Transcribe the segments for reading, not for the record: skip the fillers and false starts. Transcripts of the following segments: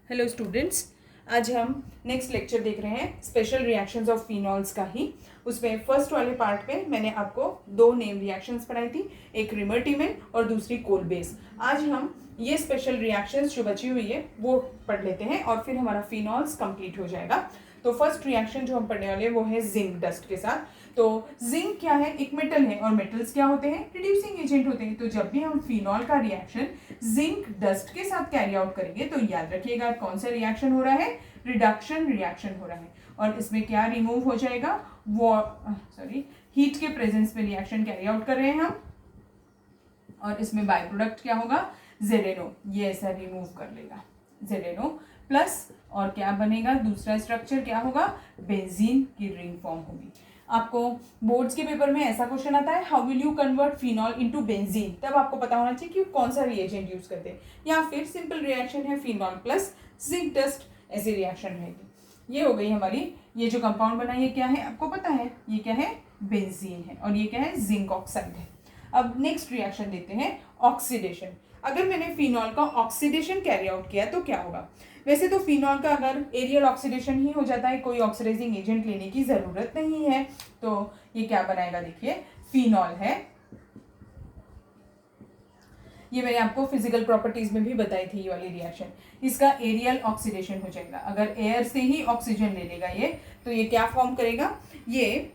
Hello students, आज हम next lecture देख रहे हैं स्पेशल रिएक्शंस ऑफ फिनॉल्स का ही। उसमें फर्स्ट वाले पार्ट पे मैंने आपको दो नेम रिएक्शंस पढ़ाई थी, एक रिमर-टीमन और दूसरी कोल-बेस। आज हम ये स्पेशल रिएक्शंस जो बची हुई है वो पढ़ लेते हैं और फिर हमारा फिनॉल्स कंप्लीट हो जाएगा। तो फर्स्ट रिएक्शन जो हम पढ़ने वाले हैं वो है जिंक डस्ट के साथ। तो जिंक क्या है? एक मेटल है और मेटल्स क्या होते हैं? रिड्यूसिंग एजेंट होते हैं। तो जब भी हम फिनॉल का रिएक्शन जिंक डस्ट के साथ कैरी आउट करेंगे तो याद रखिएगा कौन सा रिएक्शन हो रहा है? रिडक्शन रिएक्शन हो रहा है। और इसमें क्या रिमूव हो जाएगा? हीट के प्रेजेंस में रिएक्शन कैरी आउट कर रहे हैं हम, और इसमें बाय प्रोडक्ट क्या होगा? ZNO। ये ऐसा रिमूव कर लेगा ZNO प्लस, और क्या बनेगा? दूसरा स्ट्रक्चर क्या होगा? बेंजीन की रिंग फॉर्म होगी। आपको बोर्ड्स के पेपर में ऐसा क्वेश्चन आता है, how will you convert phenol into benzene, तब आपको पता होना चाहिए कि कौन सा रिएजेंट यूज करते हैं। या फिर सिंपल रिएक्शन है फिनॉल प्लस जिंक डस्ट, ऐसी रिएक्शन रहेगी। ये हो गई हमारी, ये जो कंपाउंड बना ये क्या है आपको पता है? ये क्या है? बेंजीन है। और ये क्या है? जिंक ऑक्साइड है। अब नेक्स्ट रिएक्शन देते हैं ऑक्सीडेशन। अगर मैंने फिनॉल का ऑक्सीडेशन कैरी आउट किया तो क्या होगा? वैसे तो फिनॉल का अगर एरियल ऑक्सीडेशन ही हो जाता है, कोई ऑक्सीडाइजिंग एजेंट लेने की जरूरत नहीं है। तो ये क्या बनाएगा? देखिए, फिनॉल है, ये मैंने आपको फिजिकल प्रॉपर्टीज में भी बताई थी ये वाली रिएक्शन। इसका एरियल ऑक्सीडेशन हो जाएगा। अगर एयर से ही ऑक्सीजन ले लेगा ये, तो ये क्या फॉर्म करेगा? ये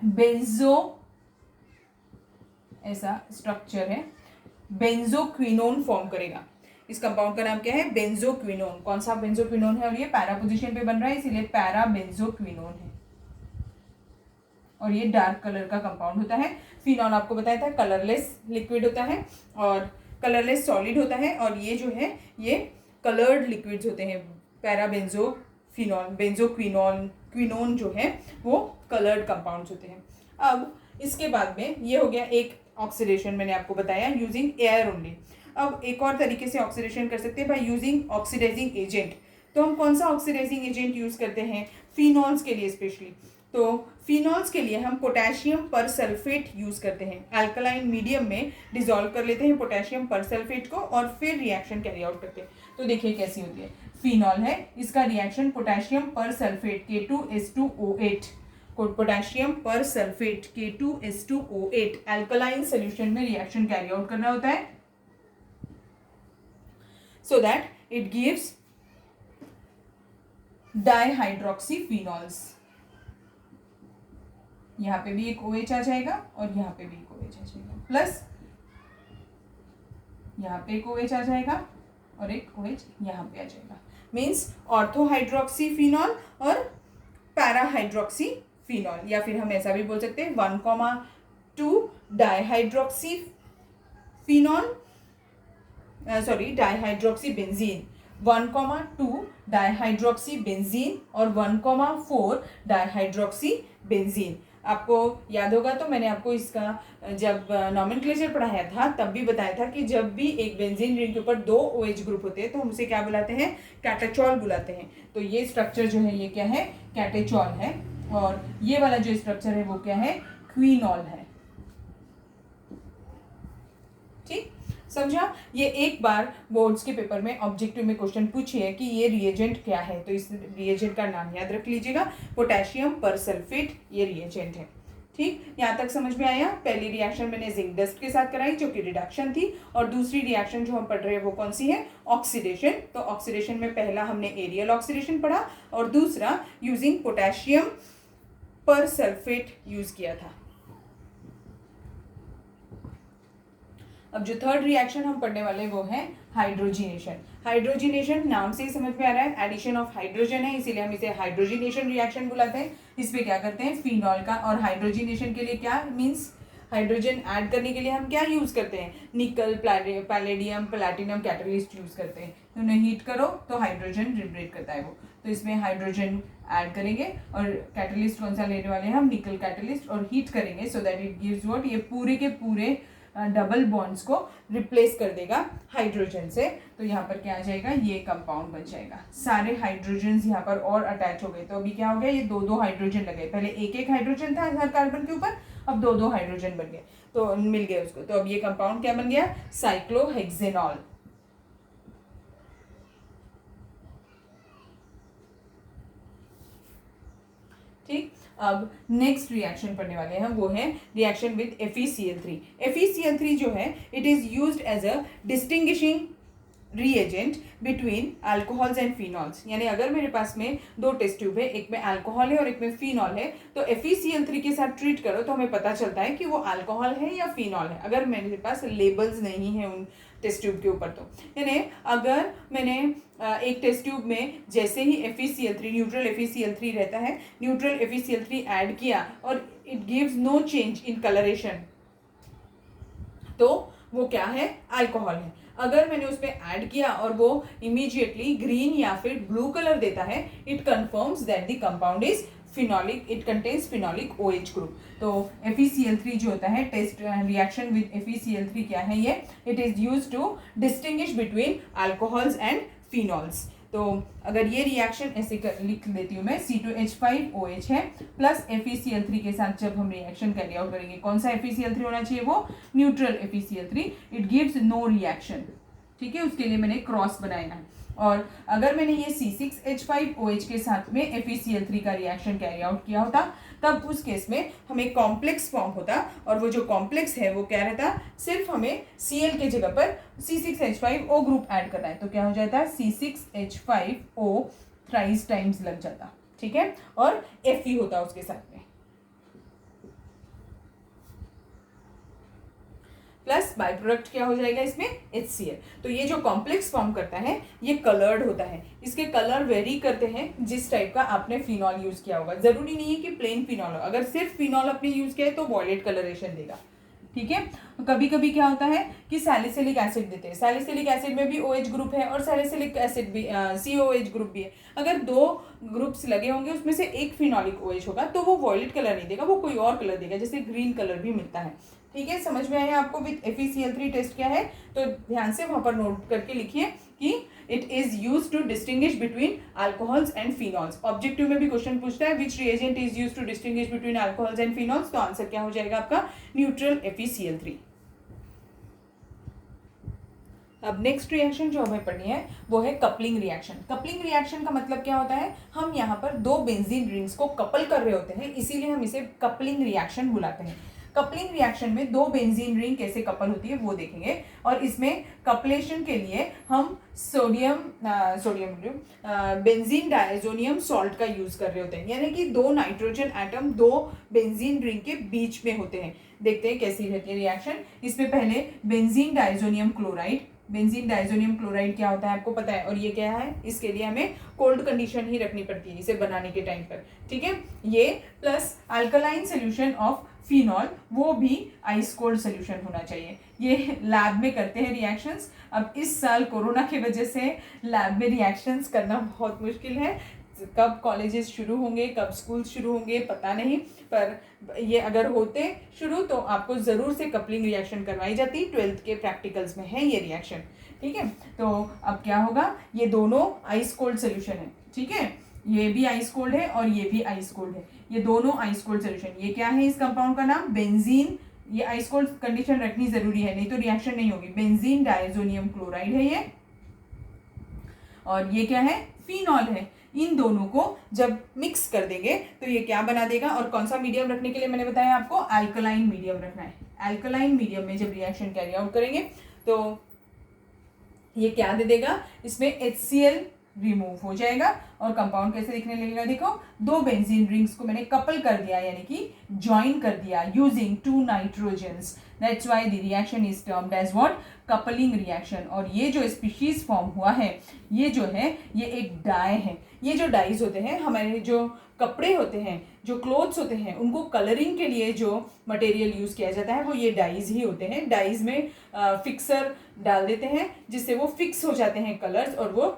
बेंजो, ऐसा स्ट्रक्चर है, बेंजोक्विनोन फॉर्म करेगा। इस कंपाउंड का नाम क्या है? बेंजोक्विनोन। कौन सा बेंजोक्विनोन है? और ये पैरा पोजीशन पे बन रहा है, इसीलिए पैरा बेंजोक्विनोन है। और ये डार्क कलर का कंपाउंड होता है। फिनॉल आपको बताया था कलरलेस लिक्विड होता है और कलरलेस सॉलिड होता है, और ये जो है ये कलर्ड लिक्विड्स होते हैं। पैरा बेंजोफिनॉल, बेंजोक्विनोन, क्विनोन जो है वो कलर्ड कंपाउंड्स होते हैं। अब इसके बाद में ये हो गया एक ऑक्सीडेशन, मैंने आपको बताया यूजिंग एयर ओनली। अब एक और तरीके से ऑक्सीडेशन कर सकते हैं बाय यूजिंग ऑक्सीडाइजिंग एजेंट। तो हम कौन सा ऑक्सीडाइजिंग एजेंट यूज करते हैं फिनॉल्स के लिए स्पेशली? तो फिनॉल्स के लिए हम पोटेशियम परसल्फेट यूज करते हैं। अल्कलाइन मीडियम में डिसॉल्व कर लेते हैं पोटेशियम परसल्फेट को और फिर रिएक्शन कैरी आउट करते हैं। तो देखिए कैसी होती है। फिनॉल है, इसका reaction potassium persulphate K2H2O8, potassium persulphate K2H2O8 alkaline solution में रिएक्शन कैरी आउट करना होता है, so that it gives dihydroxyphenols। यहाँ पे भी एक OH आ जाएगा और यहाँ पे भी एक OH आ जाएगा, प्लस यहाँ पे एक OH आ जाएगा और एक OH यहाँ पे आ जाएगा। मीन्स ऑर्थोहाइड्रोक्सीफिनॉल और पैराहाइड्रोक्सीफिनॉल, या फिर हम ऐसा भी बोल सकते हैं 1,2 डाइहाइड्रोक्सीफिनॉल, डाइहाइड्रोक्सीबेंजीन, 1,2 डाइहाइड्रोक्सीबेंजीन और 1,4 डाइहाइड्रोक्सीबेंजीन। आपको याद होगा तो मैंने आपको इसका जब नॉमेनक्लेचर पढ़ाया था तब भी बताया था कि जब भी एक बेंजीन रिंग के ऊपर दो OH ग्रुप होते हैं तो हम उसे क्या बुलाते हैं? कैटाचॉल बुलाते हैं। तो ये स्ट्रक्चर जो है ये क्या है? कैटाचॉल है। और ये वाला जो स्ट्रक्चर है वो क्या है? क्विनॉल है। ठीक, समझा? ये एक बार बोर्ड्स के पेपर में ऑब्जेक्टिव में क्वेश्चन पूछिए कि ये रिएजेंट क्या है, तो इस रिएजेंट का नाम याद रख लीजिएगा, पोटेशियम परसल्फेट ये रिएजेंट है। ठीक, यहाँ तक समझ में आया? पहली रिएक्शन मैंने जिंक डस्ट के साथ कराई जो कि रिडक्शन थी, और दूसरी रिएक्शन जो हम पढ़ रहे हैं वो कौन सी है? ऑक्सीडेशन। तो ऑक्सीडेशन में पहला हमने एरियल ऑक्सीडेशन पढ़ा और दूसरा यूजिंग पोटेशियम परसल्फेट यूज किया था। अब जो थर्ड रिएक्शन हम पढ़ने वाले वो है हाइड्रोजिनेशन। हाइड्रोजिनेशन नाम से ही समझ में आ रहा है, एडिशन ऑफ हाइड्रोजन है, इसीलिए हम इसे हाइड्रोजिनेशन रिएक्शन बुलाते हैं। इसमें क्या करते हैं? फिनॉल का, और हाइड्रोजिनेशन के लिए क्या मीन्स हाइड्रोजन ऐड करने के लिए हम क्या यूज करते हैं? निकल, पैलेडियम, प्लैटिनम कैटलिस्ट यूज करते हैं। तो उन्हें हीट करो तो हाइड्रोजन लिबरेट करता है वो, तो इसमें हाइड्रोजन ऐड करेंगे और कैटलिस्ट कौन सा लेने वाले हैं हम? निकल कैटलिस्ट, और हीट करेंगे so that it gives what? ये पूरे के पूरे डबल बॉन्ड्स को रिप्लेस कर देगा हाइड्रोजन से। तो यहाँ पर क्या आ जाएगा? ये कंपाउंड बन जाएगा। सारे हाइड्रोजन यहाँ पर और अटैच हो गए, तो अभी क्या हो गया? ये दो दो हाइड्रोजन लगे। पहले एक एक हाइड्रोजन था हर कार्बन के ऊपर, अब दो दो हाइड्रोजन बन गए, तो मिल गए उसको। तो अब ये कंपाउंड क्या बन गया? साइक्लोहेक्सेनॉल। ठीक, अब नेक्स्ट रिएक्शन पढ़ने वाले हैं, वो है रिएक्शन विद FeCl3। FeCl3 जो है it is used as a distinguishing reagent between alcohols and phenols. यानी अगर मेरे पास में दो टेस्ट ट्यूब है, एक में अल्कोहल है और एक में फिनॉल है, तो FeCl3 के साथ ट्रीट करो तो हमें पता चलता है कि वो अल्कोहल है या फिनॉल है, अगर मेरे पास लेबल्स नहीं है उन टेस्ट ट्यूब के ऊपर। तो यानी अगर मैंने एक टेस्ट ट्यूब में जैसे ही FeCl3 न्यूट्रल FeCl3 रहता है, न्यूट्रल FeCl3 ऐड किया और it gives no change in colouration, तो वो क्या है, अल्कोहल है। अगर मैंने उसमें ऐड किया और वो इमीडिएटली ग्रीन या फिर ब्लू कलर देता है, it confirms that the compound is phenolic, it contains phenolic OH group. तो FeCl3 जो होता है, टेस्ट रिएक्शन विद FeCl3 क्या है ये, it is used to distinguish between alcohols and phenols. तो अगर ये रिएक्शन ऐसे लिख देती हूँ मैं, C2H5OH है प्लस FeCl3 के साथ जब हम रिएक्शन कैरी आउट करेंगे, कौन सा FeCl3 होना चाहिए, वो neutral FeCl3, it gives no reaction. ठीक है, उसके लिए मैंने क्रॉस बनाया है। और अगर मैंने ये C6H5OH के साथ में FeCl3 का रिएक्शन कैरी आउट किया होता, तब उस केस में हमें कॉम्प्लेक्स फॉर्म होता, और वो जो कॉम्प्लेक्स है वो क्या रहता, सिर्फ हमें Cl के जगह पर C6H5O ग्रुप ऐड करना है, तो क्या हो जाता है, C6H5O थ्राइस टाइम्स लग जाता। ठीक है, और Fe होता उसके साथ में, प्लस बाय प्रोडक्ट क्या हो जाएगा इसमें, HCl। तो ये जो कॉम्प्लेक्स फॉर्म करता है ये कलर्ड होता है, इसके कलर वेरी करते हैं जिस टाइप का आपने फिनॉल यूज किया होगा। जरूरी नहीं है कि प्लेन फिनॉल हो, अगर सिर्फ फिनॉल आपने यूज किया है तो वॉयलेट कलरेशन देगा। ठीक है, कभी कभी क्या होता है कि सैलिसिलिक एसिड देते हैं, सैलिसिलिक एसिड में भी OH ग्रुप है और सैलिसिलिक एसिड भी COH ग्रुप भी है। अगर दो ग्रुप्स लगे होंगे उसमें से एक फिनॉलिक OH होगा तो वो वॉयलेट कलर नहीं देगा, वो कोई और कलर देगा, जैसे ग्रीन कलर भी मिलता है। ठीक है, समझ में आया आपको विद FeCl3 टेस्ट क्या है, तो ध्यान से वहां पर नोट करके लिखिए कि it is use to distinguish between alcohols and phenols. Objective में भी क्वेश्चन पूछता है which reagent is use to distinguish between alcohols and phenols, तो आंसर क्या हो जाएगा आपका, न्यूट्रल FeCl3। अब नेक्स्ट रिएक्शन जो हमें पढ़नी है वो है कपलिंग रिएक्शन। कपलिंग रिएक्शन का मतलब क्या होता है, हम यहाँ पर दो बेंजीन रिंग्स को कपल कर रहे होते हैं, इसीलिए हम इसे कपलिंग रिएक्शन बुलाते हैं। कपलिंग रिएक्शन में दो बेंजीन रिंग कैसे कपल होती है वो देखेंगे, और इसमें कपलेशन के लिए हम बेंजीन डायजोनियम सॉल्ट का यूज कर रहे होते हैं, यानी कि दो नाइट्रोजन एटम दो बेंजीन रिंग के बीच में होते हैं। देखते हैं कैसी रहती है रिएक्शन। इसमें पहले benzene diazonium chloride, benzene diazonium chloride क्या होता है आपको पता है, और ये क्या है, इसके लिए हमें कोल्ड कंडीशन ही रखनी पड़ती है इसे बनाने के टाइम पर। ठीक है, ये plus alkaline solution of phenol, वो भी आइस कोल्ड सोल्यूशन होना चाहिए। ये लैब में करते हैं रिएक्शंस। अब इस साल कोरोना की वजह से लैब में रिएक्शंस करना बहुत मुश्किल है, कब कॉलेजेस शुरू होंगे, कब स्कूल शुरू होंगे पता नहीं, पर ये अगर होते शुरू तो आपको ज़रूर से कपलिंग रिएक्शन करवाई जाती। 12th के प्रैक्टिकल्स में है ये रिएक्शन। ठीक है, तो अब क्या होगा, ये दोनों आइस कोल्ड सोल्यूशन है। ठीक है, ये भी आइस कोल्ड है और ये भी आइस कोल्ड है, ये दोनों आइस कोल्ड सोल्यूशन। ये क्या है, इस कंपाउंड का नाम बेंजीन, ये आइस कोल्ड कंडीशन रखनी जरूरी है, नहीं तो रिएक्शन नहीं होगी। बेंजीन डायजोनियम क्लोराइड है ये, और ये क्या है, फिनॉल है। इन दोनों को जब मिक्स कर देंगे तो ये क्या बना देगा, और कौन सा मीडियम रखने के लिए मैंने बताया आपको, अल्कलाइन मीडियम रखना है। अल्कलाइन मीडियम में जब रिएक्शन कैरी आउट करेंगे तो ये क्या दे देगा, इसमें HCl रिमूव हो जाएगा और कंपाउंड कैसे दिखने लगेगा, देखो दो बेंजीन रिंग्स को मैंने कपल कर दिया, यानी कि ज्वाइन कर दिया using 2 nitrogens, that's why the reaction is termed as what, coupling reaction. और ये जो स्पीशीज फॉर्म हुआ है ये जो है ये एक डाई है। ये जो डाइज होते हैं, हमारे जो कपड़े होते हैं, जो क्लोथ्स होते हैं, उनको कलरिंग के लिए जो मटेरियल यूज किया जाता है वो ये डाइज ही होते हैं। डाइज में फिक्सर डाल देते हैं जिससे वो फिक्स हो जाते हैं कलर्स और वो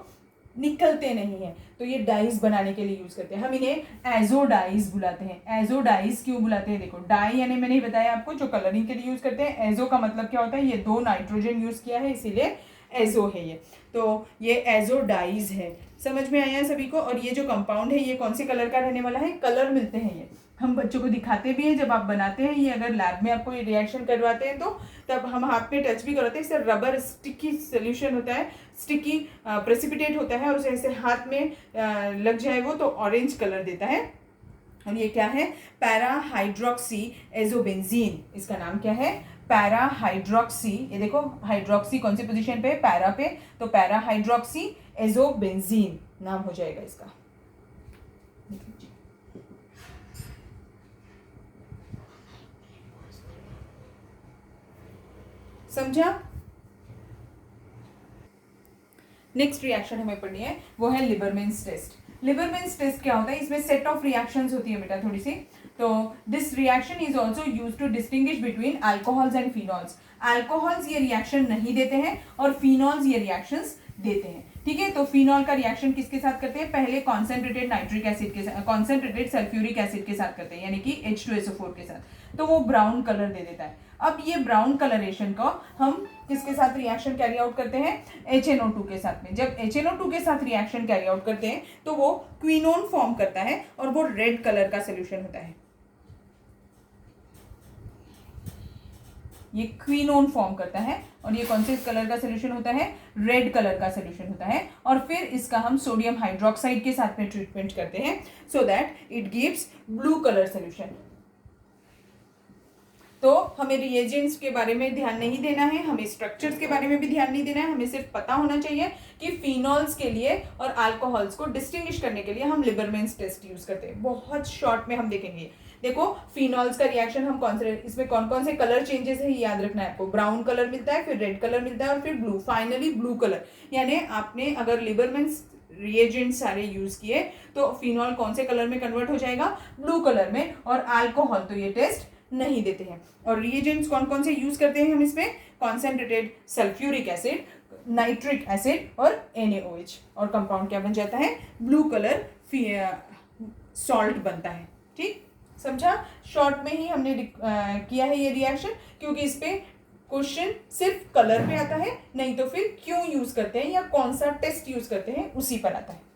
निकलते नहीं है, तो ये डाइज बनाने के लिए यूज करते हैं। हम इन्हें एजो डाइज बुलाते हैं। एजो डाइज क्यों बुलाते हैं, देखो डाई यानी मैंने बताया आपको जो कलरिंग के लिए यूज करते हैं। एजो का मतलब क्या होता है, ये 2 नाइट्रोजन यूज किया है इसीलिए एजो है ये, तो ये एजो डाइज है। समझ में आया सभी को। और ये जो कंपाउंड है ये कौन से कलर का रहने वाला है, कलर मिलते हैं ये, हम बच्चों को दिखाते भी हैं जब आप बनाते हैं। ये अगर लैब में आपको ये रिएक्शन करवाते हैं तो तब हम हाथ में टच भी करवाते हैं। इससे रबर स्टिकी सोल्यूशन होता है, स्टिकी प्रेसिपिटेट होता है, और उसे ऐसे हाथ में लग जाए वो तो ऑरेंज कलर देता है। और ये क्या है, पैरा हाइड्रोक्सी एजोबेंजीन, इसका नाम क्या है, पैरा हाइड्रोक्सी, ये देखो हाइड्रोक्सी कौन सी पोजीशन पे, पैरा पे, तो पैरा हाइड्रोक्सी एजोबेंजीन नाम हो जाएगा इसका। समझा? नेक्स्ट रिएक्शन हमें पढ़नी है, वो है लिबरमेंस टेस्ट। लिबरमेंस टेस्ट क्या होता है, इसमें सेट ऑफ रिएक्शंस होती है बेटा थोड़ी सी। तो this reaction is also use to distinguish between alcohols and phenols. Alcohols ये रिएक्शन नहीं देते हैं और फिनॉल्स ये रिएक्शंस देते हैं, ठीक है। तो फिनॉल का रिएक्शन किसके साथ करते हैं, पहले कॉन्सेंट्रेटेड नाइट्रिक एसिड के साथ, कॉन्सेंट्रेटेड सल्फ्यूरिक एसिड के साथ करते हैं, यानी कि H2SO4 के साथ, तो वो ब्राउन कलर दे देता है। अब ये ब्राउन कलरेशन को हम किसके साथ रिएक्शन कैरी आउट करते हैं, HNO2 के साथ में। जब HNO2 के साथ रिएक्शन कैरी आउट करते हैं तो वो क्विनोन फॉर्म करता है और वो रेड कलर का सोल्यूशन होता है, ये क्विनोन फॉर्म करता है और ये कौन से कलर का सोल्यूशन होता है, रेड कलर का सोल्यूशन होता है। और फिर इसका हम सोडियम हाइड्रोक्साइड के साथ में ट्रीटमेंट करते हैं so that it gives blue colour solution. तो हमें रिएजेंट्स के बारे में ध्यान नहीं देना है, हमें स्ट्रक्चर्स के बारे में भी ध्यान नहीं देना है, हमें सिर्फ पता होना चाहिए कि फिनॉल्स के लिए और अल्कोहल्स को डिस्टिंग्विश करने के लिए हम लिबरमेंस टेस्ट यूज करते हैं। बहुत शॉर्ट में हम देखेंगे। देखो फिनॉल्स का रिएक्शन हम कौन से, इसमें कौन कौन से कलर चेंजेस है ये याद रखना है आपको। ब्राउन कलर मिलता है, फिर रेड कलर मिलता है और फिर ब्लू, फाइनली ब्लू कलर। यानी आपने अगर लिबरमेंस रिएजेंट सारे यूज किए तो फिनॉल कौन से कलर में कन्वर्ट हो जाएगा, ब्लू कलर में। और अल्कोहल तो ये टेस्ट नहीं देते हैं। और रिएजेंट्स कौन कौन से यूज करते हैं हम इसमें, concentrated sulphuric acid, nitric acid और NaOH, और कंपाउंड क्या बन जाता है, ब्लू कलर सॉल्ट बनता है। ठीक, समझा? शॉर्ट में ही हमने किया है ये रिएक्शन, क्योंकि इस पे क्वेश्चन सिर्फ कलर पे आता है, नहीं तो फिर क्यों यूज करते हैं या कौन सा टेस्ट यूज करते हैं उसी पर आता है।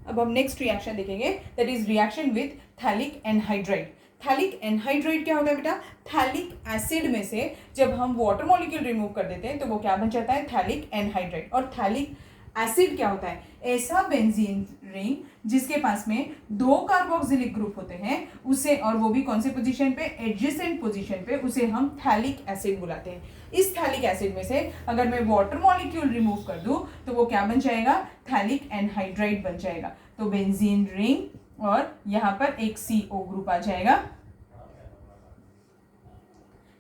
अब हम नेक्स्ट रिएक्शन देखेंगे, that is reaction with phthalic anhydride. Phthalic anhydride क्या होता है बेटा, थैलिक एसिड में से जब हम वाटर मॉलिक्यूल रिमूव कर देते हैं तो वो क्या बन जाता है, थैलिक एनहाइड्राइड। और थैलिक एसिड क्या होता है, ऐसा बेंजीन रिंग जिसके पास में 2 कार्बोक्सिलिक ग्रुप होते हैं उसे, और वो भी कौन से पोजीशन पे, एडजेसेंट पोजीशन पे, उसे हम थैलिक एसिड बुलाते हैं। इस थैलिक एसिड में से अगर मैं वाटर मॉलिक्यूल रिमूव कर दूं तो वो क्या बन जाएगा, थैलिक एनहाइड्राइड बन जाएगा। तो बेंजीन रिंग और यहाँ पर एक CO ग्रुप आ जाएगा,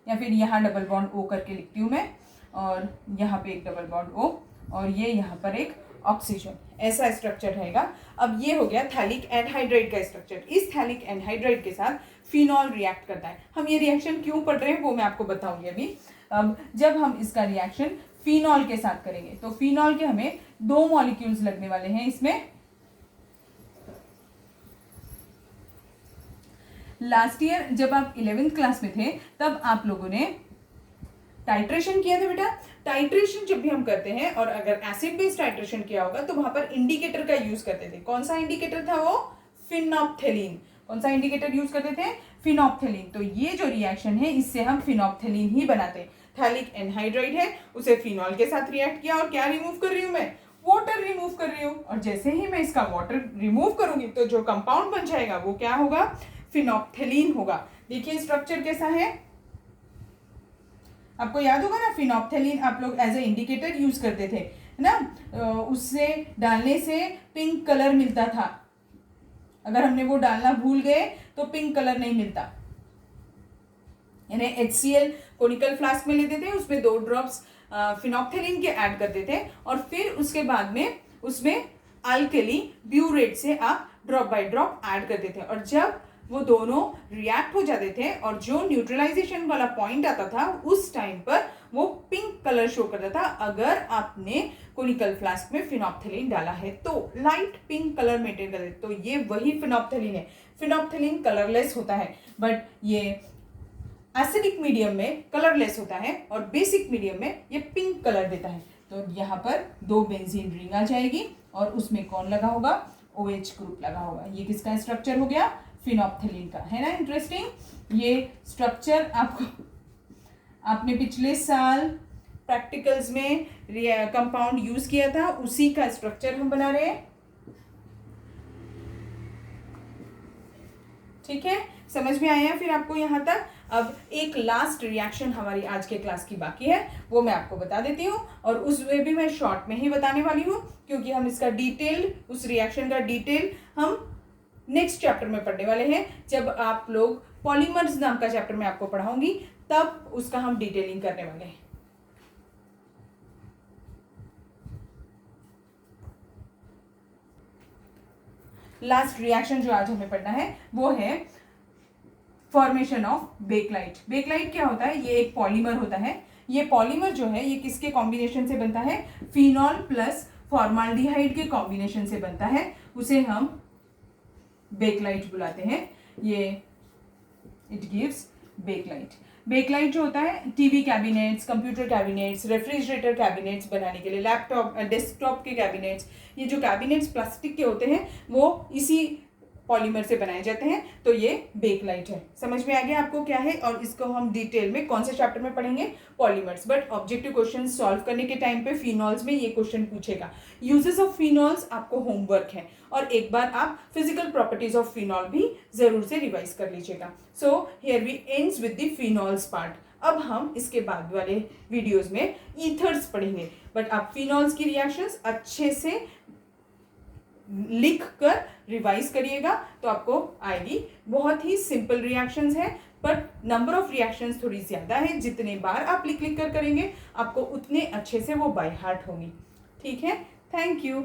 या फिर यहाँ डबल बॉन्ड O करके लिखती हूँ मैं, और यहाँ पे एक डबल बॉन्ड O, और ये यहाँ पर एक ऑक्सीजन, ऐसा स्ट्रक्चर रहेगा। अब ये हो गया थैलिक एनहाइड्राइड का स्ट्रक्चर। इस थैलिक एनहाइड्राइड के साथ फिनॉल रिएक्ट करता है। हम ये रिएक्शन क्यों पढ़ रहे हैं वो मैं आपको बताऊंगी अभी। अब जब हम इसका रिएक्शन फिनॉल के साथ करेंगे तो फिनॉल के हमें 2 मॉलिक्यूल्स लगने वाले हैं इसमें। लास्ट ईयर जब आप 11th क्लास में थे तब आप लोगों ने टाइट्रेशन किया था बेटा। टाइट्रेशन जब भी हम करते हैं और अगर एसिड बेस्ड टाइट्रेशन किया होगा तो वहां पर इंडिकेटर का यूज करते थे। कौन सा इंडिकेटर था वो, फिनॉप्थेलीन। कौन सा इंडिकेटर यूज करते थे, फिनॉप्थेलीन। तो ये जो रिएक्शन है इससे हम फिनॉप्थेलीन ही बनाते हैं। थैलिक एनहाइड्राइड है, उसे फिनॉल के साथ रिएक्ट किया और क्या रिमूव कर रही हूं मैं, वाटर रिमूव कर रही हूँ। और जैसे ही मैं इसका वाटर रिमूव करूंगी तो जो कंपाउंड बन जाएगा वो क्या होगा, फिनॉप्थेलीन होगा। देखिए स्ट्रक्चर कैसा है, आपको याद होगा ना, फिनॉप्थेलीन आप लोग एज ए इंडिकेटर यूज करते थे, है ना। उससे डालने से पिंक कलर मिलता था। अगर हमने वो डालना भूल गए तो पिंक कलर नहीं मिलता। यानी HCl कोनिकल फ्लास्क में लेते थे, उसमें 2 ड्रॉप्स फिनॉप्थेलीन के ऐड करते थे और फिर उसके बाद में उसमें अल्कली ब्यूरेट से आप ड्रॉप बाय ड्रॉप ऐड करते थे। और जब वो दोनों रिएक्ट हो जाते थे और जो न्यूट्रलाइजेशन वाला पॉइंट आता था उस टाइम पर वो पिंक कलर शो करता था। अगर आपने कोनिकल फ्लास्क में फिनॉप्थेलीन डाला है तो लाइट पिंक कलर मेंटेन कर देते, तो ये वही फिनॉप्थेलीन है। फिनॉप्थेलीन कलरलेस होता है, बट ये एसिडिक मीडियम में कलरलेस होता है और बेसिक मीडियम में ये पिंक कलर देता है। तो यहाँ पर 2 बेंजीन रिंग आ जाएगी और उसमें कौन लगा होगा, OH ग्रुप लगा होगा। ये किसका स्ट्रक्चर हो गया, फिनॉप्थेलीन का, है ना। इंटरेस्टिंग ये स्ट्रक्चर आपने पिछले साल प्रैक्टिकल्स में कंपाउंड यूज किया था, उसी का स्ट्रक्चर हम बना रहे हैं। ठीक है, समझ में आया फिर आपको यहाँ तक। अब एक लास्ट रिएक्शन हमारी आज के क्लास की बाकी है, वो मैं आपको बता देती हूँ, और उसमें भी मैं शॉर्ट में ही बताने वाली हूँ, क्योंकि हम इसका डिटेल, उस रिएक्शन का डिटेल हम नेक्स्ट चैप्टर में पढ़ने वाले हैं। जब आप लोग पॉलीमर्स नाम का चैप्टर में आपको पढ़ाऊंगी, तब उसका हम डिटेलिंग करने वाले हैं। लास्ट रिएक्शन जो आज हमें पढ़ना है वो है फॉर्मेशन ऑफ बेकलाइट। बेकलाइट क्या होता है? ये एक पॉलीमर होता है। ये पॉलीमर जो है ये किसके कॉम्बिनेशन से बनता है? फिनॉल प्लस फॉर्माल्डिहाइड के कॉम्बिनेशन से बनता है, उसे हम बेकलाइट बुलाते हैं। ये इट गिव्स बेकलाइट। बेकलाइट जो होता है TV cabinets, computer cabinets, refrigerator cabinets बनाने के लिए, लैपटॉप, डेस्कटॉप के कैबिनेट्स, ये जो कैबिनेट्स प्लास्टिक के होते हैं वो इसी पॉलीमर से बनाए जाते हैं। तो ये बेकलाइट है। समझ में आ गया आपको क्या है? और इसको हम डिटेल में कौन से चैप्टर में पढ़ेंगे? Polymers. But objective question solve करने के टाइम पे फिनॉल्स में ये क्वेश्चन पूछेगा। यूजेस ऑफ फिनॉल्स आपको होमवर्क है, और एक बार आप फिजिकल प्रॉपर्टीज ऑफ फिनॉल भी जरूर से रिवाइज कर लीजिएगा। So here we ends with the phenols part. अब हम इसके बाद वाले वीडियोज में ईथर्स पढ़ेंगे, बट आप फिनॉल्स की रिएक्शंस अच्छे से लिख कर रिवाइज करिएगा तो आपको आएगी। बहुत ही सिंपल रिएक्शंस है, बट नंबर ऑफ रिएक्शंस थोड़ी ज्यादा है। जितने बार आप लिख लिख कर करेंगे आपको उतने अच्छे से वो बाय हार्ट होंगी। ठीक है, थैंक यू।